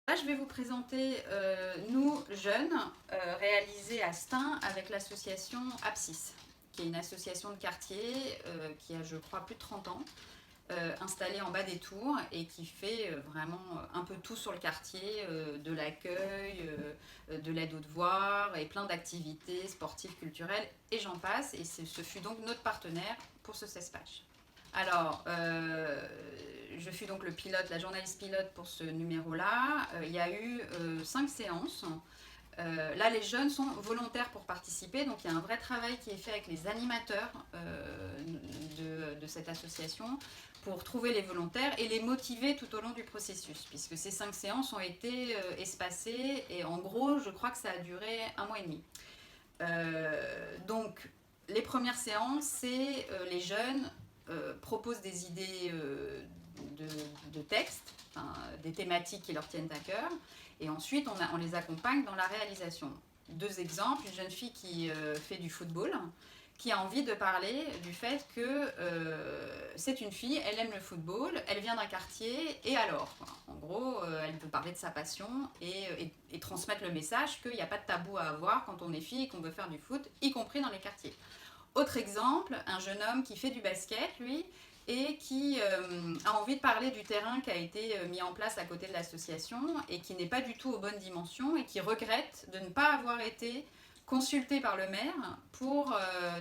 Là, je vais vous présenter Nous Jeunes, réalisé à Stein avec l'association Apsis, qui est une association de quartier qui a, je crois, plus de 30 ans, installée en bas des tours et qui fait vraiment un peu tout sur le quartier, de l'accueil, de l'aide aux devoirs et plein d'activités sportives, culturelles et j'en passe. Et ce fut donc notre partenaire pour ce CESPACH. Alors, je suis donc le pilote, la journaliste pilote pour ce numéro-là. Il y a eu 5 séances. Là, les jeunes sont volontaires pour participer, donc il y a un vrai travail qui est fait avec les animateurs de cette association pour trouver les volontaires et les motiver tout au long du processus, puisque ces 5 séances ont été espacées et en gros, je crois que ça a duré 1 mois et demi. Donc, les premières séances, c'est les jeunes proposent des idées de textes, enfin, des thématiques qui leur tiennent à cœur, et ensuite on les accompagne dans la réalisation. 2 exemples, une jeune fille qui fait du football, qui a envie de parler du fait que c'est une fille, elle aime le football, elle vient d'un quartier, et alors en gros, elle peut parler de sa passion et transmettre le message qu'il n'y a pas de tabou à avoir quand on est fille et qu'on veut faire du foot, y compris dans les quartiers. Autre exemple, un jeune homme qui fait du basket, lui, et qui a envie de parler du terrain qui a été mis en place à côté de l'association et qui n'est pas du tout aux bonnes dimensions et qui regrette de ne pas avoir été consulté par le maire pour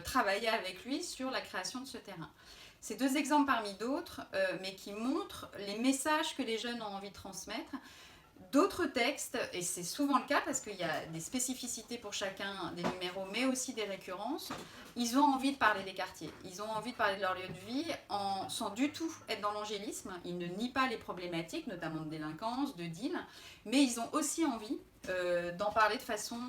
travailler avec lui sur la création de ce terrain. C'est 2 exemples parmi d'autres, mais qui montrent les messages que les jeunes ont envie de transmettre. D'autres textes, et c'est souvent le cas parce qu'il y a des spécificités pour chacun des numéros, mais aussi des récurrences, ils ont envie de parler des quartiers, ils ont envie de parler de leur lieu de vie sans du tout être dans l'angélisme. Ils ne nient pas les problématiques, notamment de délinquance, de deal, mais ils ont aussi envie d'en parler de façon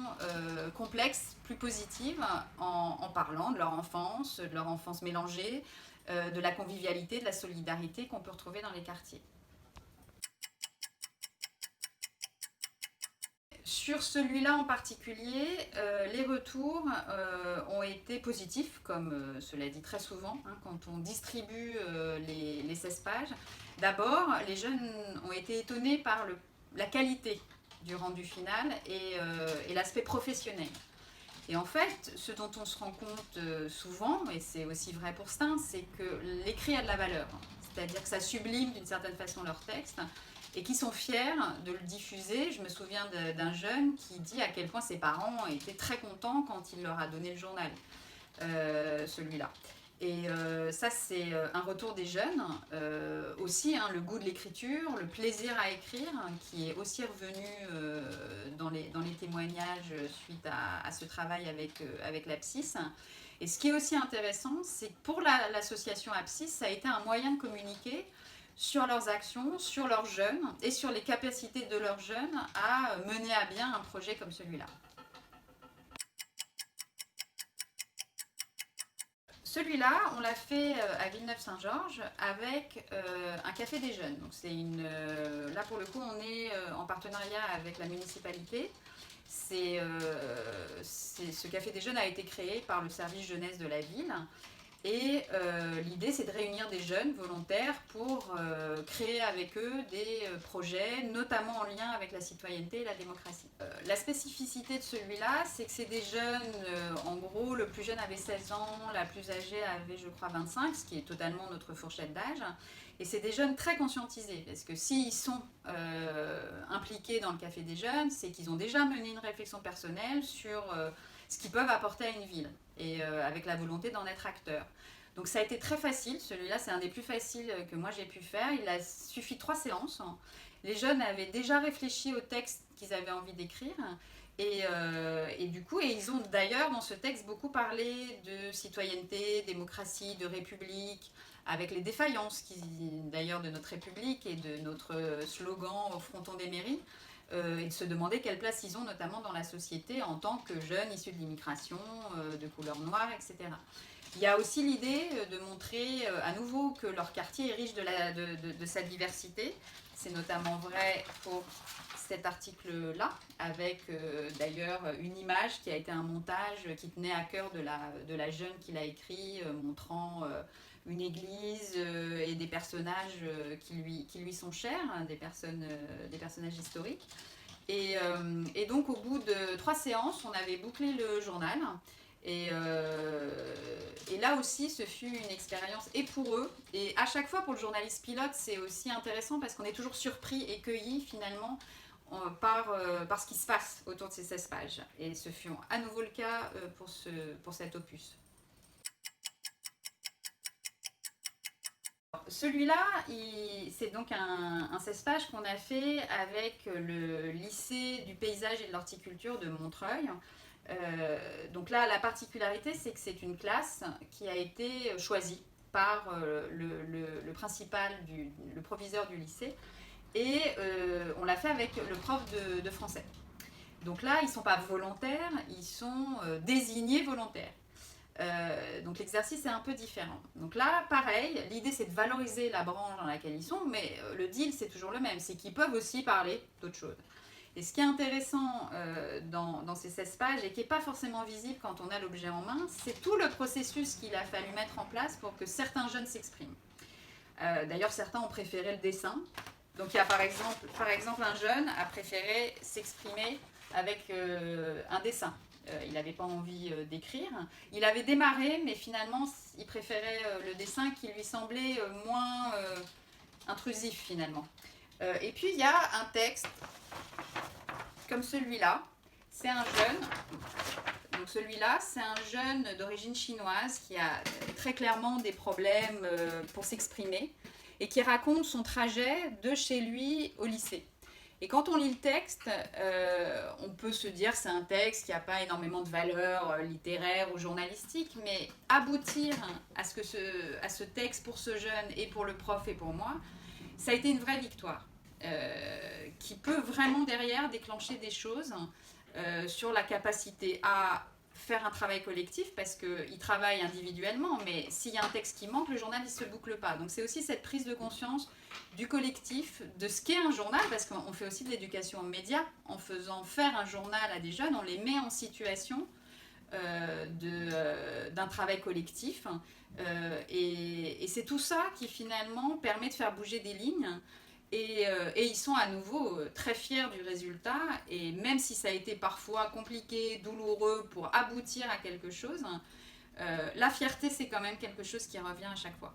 complexe, plus positive, en parlant de leur enfance mélangée, de la convivialité, de la solidarité qu'on peut retrouver dans les quartiers. Sur celui-là en particulier, les retours ont été positifs, comme cela dit très souvent, hein, quand on distribue les 16 pages. D'abord, les jeunes ont été étonnés par la qualité du rendu final et l'aspect professionnel. Et en fait, ce dont on se rend compte souvent, et c'est aussi vrai pour Stein, c'est que l'écrit a de la valeur. C'est-à-dire que ça sublime d'une certaine façon leur texte et qui sont fiers de le diffuser. Je me souviens d'un jeune qui dit à quel point ses parents étaient très contents quand il leur a donné le journal, celui-là. Et ça, c'est un retour des jeunes. Aussi, hein, le goût de l'écriture, le plaisir à écrire, qui est aussi revenu dans les témoignages suite à ce travail avec l'Apsis. Et ce qui est aussi intéressant, c'est que pour l'association Apsis, ça a été un moyen de communiquer sur leurs actions, sur leurs jeunes et sur les capacités de leurs jeunes à mener à bien un projet comme celui-là. Celui-là, on l'a fait à Villeneuve-Saint-Georges avec un café des jeunes. Donc là, pour le coup, on est en partenariat avec la municipalité. Ce café des jeunes a été créé par le service jeunesse de la ville. Et l'idée, c'est de réunir des jeunes volontaires pour créer avec eux des projets, notamment en lien avec la citoyenneté et la démocratie. La spécificité de celui-là, c'est que c'est des jeunes, en gros, le plus jeune avait 16 ans, la plus âgée avait, je crois, 25, ce qui est totalement notre fourchette d'âge. Et c'est des jeunes très conscientisés, parce que s'ils sont impliqués dans le Café des Jeunes, c'est qu'ils ont déjà mené une réflexion personnelle sur ce qu'ils peuvent apporter à une ville, et avec la volonté d'en être acteurs. Donc ça a été très facile, celui-là c'est un des plus faciles que moi j'ai pu faire. Il a suffi 3 séances. Les jeunes avaient déjà réfléchi au texte qu'ils avaient envie d'écrire. Et du coup, ils ont d'ailleurs dans ce texte beaucoup parlé de citoyenneté, démocratie, de république, avec les défaillances d'ailleurs de notre république et de notre slogan au fronton des mairies, et de se demander quelle place ils ont notamment dans la société en tant que jeunes issus de l'immigration, de couleur noire, etc. Il y a aussi l'idée de montrer à nouveau que leur quartier est riche de sa diversité. C'est notamment vrai pour cet article-là, avec d'ailleurs une image qui a été un montage qui tenait à cœur de la jeune qui l'a écrit, montrant une église et des personnages qui lui sont chers, hein, des personnages historiques. Et donc, au bout de 3 séances, on avait bouclé le journal. Et là aussi, ce fut une expérience et pour eux. Et à chaque fois, pour le journaliste pilote, c'est aussi intéressant parce qu'on est toujours surpris et cueilli finalement par ce qui se passe autour de ces 16 pages. Et ce fut à nouveau le cas pour cet opus. Celui-là, c'est donc un 16 pages qu'on a fait avec le lycée du paysage et de l'horticulture de Montreuil. Donc là, la particularité, c'est que c'est une classe qui a été choisie par le principal, le proviseur du lycée, et on l'a fait avec le prof de français. Donc là, ils ne sont pas volontaires, ils sont désignés volontaires. Donc l'exercice est un peu différent. Donc là, pareil, l'idée c'est de valoriser la branche dans laquelle ils sont, mais le deal c'est toujours le même, c'est qu'ils peuvent aussi parler d'autres choses. Et ce qui est intéressant dans ces 16 pages et qui n'est pas forcément visible quand on a l'objet en main, c'est tout le processus qu'il a fallu mettre en place pour que certains jeunes s'expriment. D'ailleurs, certains ont préféré le dessin. Donc il y a par exemple un jeune a préféré s'exprimer avec un dessin. Il n'avait pas envie d'écrire. Il avait démarré, mais finalement, il préférait le dessin qui lui semblait moins intrusif finalement. Et puis il y a un texte comme celui-là. C'est un jeune. Donc celui-là, c'est un jeune d'origine chinoise qui a très clairement des problèmes pour s'exprimer et qui raconte son trajet de chez lui au lycée. Et quand on lit le texte, on peut se dire que c'est un texte qui n'a pas énormément de valeur littéraire ou journalistique, mais aboutir à ce texte pour ce jeune et pour le prof et pour moi, ça a été une vraie victoire qui peut vraiment derrière déclencher des choses sur la capacité à faire un travail collectif parce qu'ils travaillent individuellement, mais s'il y a un texte qui manque, le journal ne se boucle pas. Donc c'est aussi cette prise de conscience du collectif, de ce qu'est un journal, parce qu'on fait aussi de l'éducation aux médias, en faisant faire un journal à des jeunes, on les met en situation d'un travail collectif. Et c'est tout ça qui finalement permet de faire bouger des lignes. Et ils sont à nouveau très fiers du résultat, et même si ça a été parfois compliqué, douloureux pour aboutir à quelque chose, la fierté c'est quand même quelque chose qui revient à chaque fois.